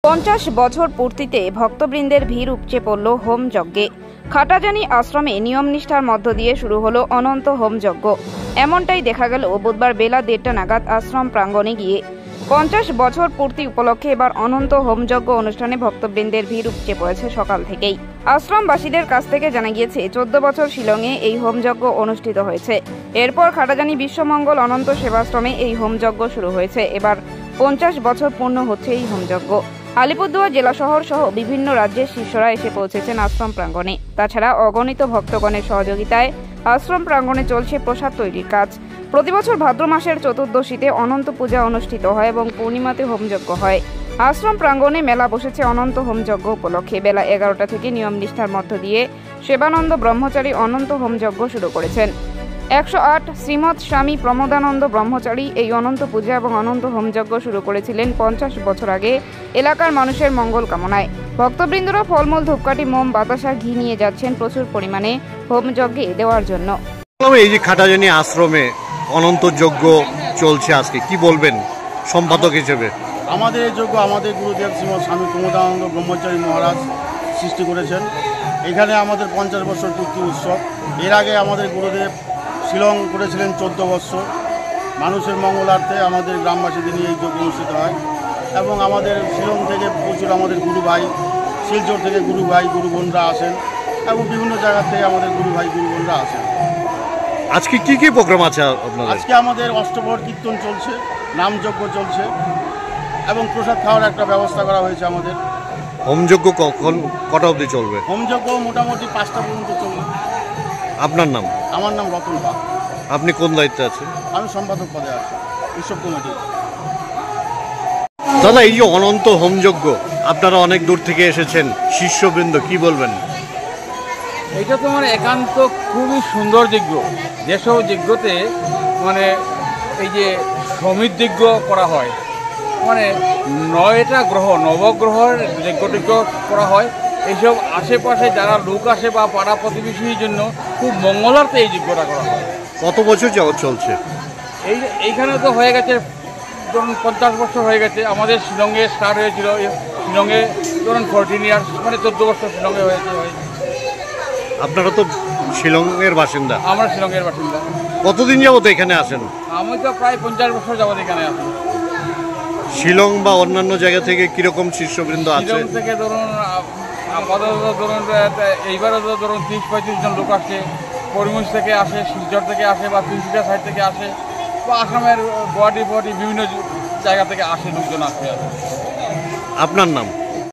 50 বছর পূর্তিতে ভক্তবৃন্দের ভিড় উপচে পড়ল হোম যজ্ঞে। খাটাজানি আশ্রমে নিয়ম নিষ্ঠার মধ্য দিয়ে শুরু হলো অনন্ত হোম যজ্ঞ। এমনটাই দেখা গেল বুধবার বেলা 1:30 নাগাদ আশ্রম প্রাঙ্গণে গিয়ে। 50 বছর পূর্তি উপলক্ষে এবার অনন্ত হোম যজ্ঞ অনুষ্ঠানে ভক্তবৃন্দের ভিড় উপচে পড়েছে সকাল থেকেই। আশ্রমবাসীদের কাছ থেকে জানা গিয়েছে 14 বছর শিলংয়ে এই হোম যজ্ঞ অনুষ্ঠিত হয়েছে। এরপর খাটাজানি বিশ্বমঙ্গল অনন্ত সেবাশ্রমে এই হোম যজ্ঞ শুরু হয়েছে। এবার 50 বছর পূর্ণ হচ্ছে এই হোম যজ্ঞ। আলিপুরদুয়ার জেলা শহর সহ বিভিন্ন রাজ্যের শিষ্যরা এসে পৌঁছেছেন আশ্রম প্রাঙ্গণে। তাছাড়া অগণিত ভক্তগণের সহযোগিতায় আশ্রম প্রাঙ্গণে চলছে প্রসাদ তৈরির কাজ। প্রতিবছর ভাদ্র মাসের চতুর্দশীতে অনন্ত পূজা অনুষ্ঠিত হয় এবং পূর্ণিমাতে হোমযজ্ঞ হয়। আশ্রম প্রাঙ্গণে মেলা বসেছে অনন্ত হোমযজ্ঞ উপলক্ষে। বেলা 11টা থেকে নিয়ম নিষ্ঠার মধ্য দিয়ে সেবানন্দ ব্রহ্মচারী অনন্ত হোমযজ্ঞ শুরু করেছেন। 108 শ্রীমৎ স্বামী প্রমোদানন্দ ব্রহ্মচারী এই অনন্ত পূজা এবং অনন্ত হোমযজ্ঞ শুরু করেছিলেন 50 বছর আগে এলাকার মানুষের মঙ্গল কামনায়। ভক্তবৃন্দরা ফলমূল, ধূপকাঠি, মোম, বাতাসা, ঘি নিয়ে যাচ্ছেন প্রচুর পরিমাণে হোমযজ্ঞে দেওয়ার জন্য। এই যে খাটাজানি আশ্রমে অনন্ত যজ্ঞ চলছে, আজকে কি বলবেন সম্পাদক হিসেবে? আমাদের এই যজ্ঞ আমাদের গুরুদেব শ্রীমৎ স্বামী প্রমোদানন্দ ব্রহ্মচারী মহারাজ সৃষ্টি করেছেন। এখানে আমাদের 50 বছর পূর্তি উৎসব। এর আগে আমাদের গুরুদেব শিলং করেছিলেন 14 বছর। মানুষের মঙ্গলার্থে আমাদের গ্রামবাসীদের নিয়ে এই যজ্ঞ অনুষ্ঠিত হয় এবং আমাদের শিলং থেকে প্রচুর আমাদের গুরু ভাই, শিলচর থেকে গুরু ভাই, গুরু বোনরা আসেন এবং বিভিন্ন জায়গা থেকে আমাদের গুরু ভাই, গুরু বোনরা আসেন। আজকে কি কি প্রোগ্রাম আছে আপনাদের? আজকে আমাদের অষ্টপ্রহর কীর্তন চলছে, নামযজ্ঞ চলছে এবং প্রসাদ খাওয়ার একটা ব্যবস্থা করা হয়েছে আমাদের। হোমযজ্ঞ কখন কটা অবধি চলবে? হোমযজ্ঞ মোটামুটি 5টা পর্যন্ত চলবে। আপনার নাম? আমার নাম রতন পাল। আপনি কোন দায়িত্বে আছেন? আমি সম্পাদক পদে আছি উৎসব কমিটি। দাদা, এই যে অনন্ত হোমযজ্ঞ, আপনারা অনেক দূর থেকে এসেছেন, শিষ্যবৃন্দ, কি বলবেন? এটা তো একান্ত খুবই সুন্দর যজ্ঞ। যেসব যজ্ঞতে এই যে সমিতযজ্ঞ করা হয়, 9টা গ্রহ, নবগ্রহের যজ্ঞ করা হয়। এইসব আশেপাশে যারা লোক আসে বা পাড়া প্রতিবেশীর জন্য খুব মঙ্গলার্থে এই যজ্ঞটা করা হয়। কত বছর যাবৎ চলছে? এইখানে তো হয়ে গেছে ধরুন 50 বছর হয়ে গেছে। আমাদের শিলংয়ে স্টার্ট হয়েছিল, শিলংয়ে ধরুন 14 ইয়ার্স, 14 বছর শিলংয়ে হয়েছে। আপনারা তো শিলংয়ের বাসিন্দা? আমরা শিলংয়ের বাসিন্দা। কতদিন যাবত এখানে আসেন? আমি তো প্রায় 50 বছর যাবত এখানে আসি। শিলং বা অন্যান্য জায়গা থেকে কিরকম শিষ্যবৃন্দ আছে? শিলং থেকে ধরুন আপাতত ধরুন এইবারে তো ধরুন 30-35 জন লোক আসে। করিমগঞ্জ থেকে আসে, শিলচর থেকে আসে বা তিনসুকিয়া সাইড থেকে আসে বা আসামের গুয়াহাটি বিভিন্ন জায়গা থেকে আসে, লোকজন আসে। আপনার নাম?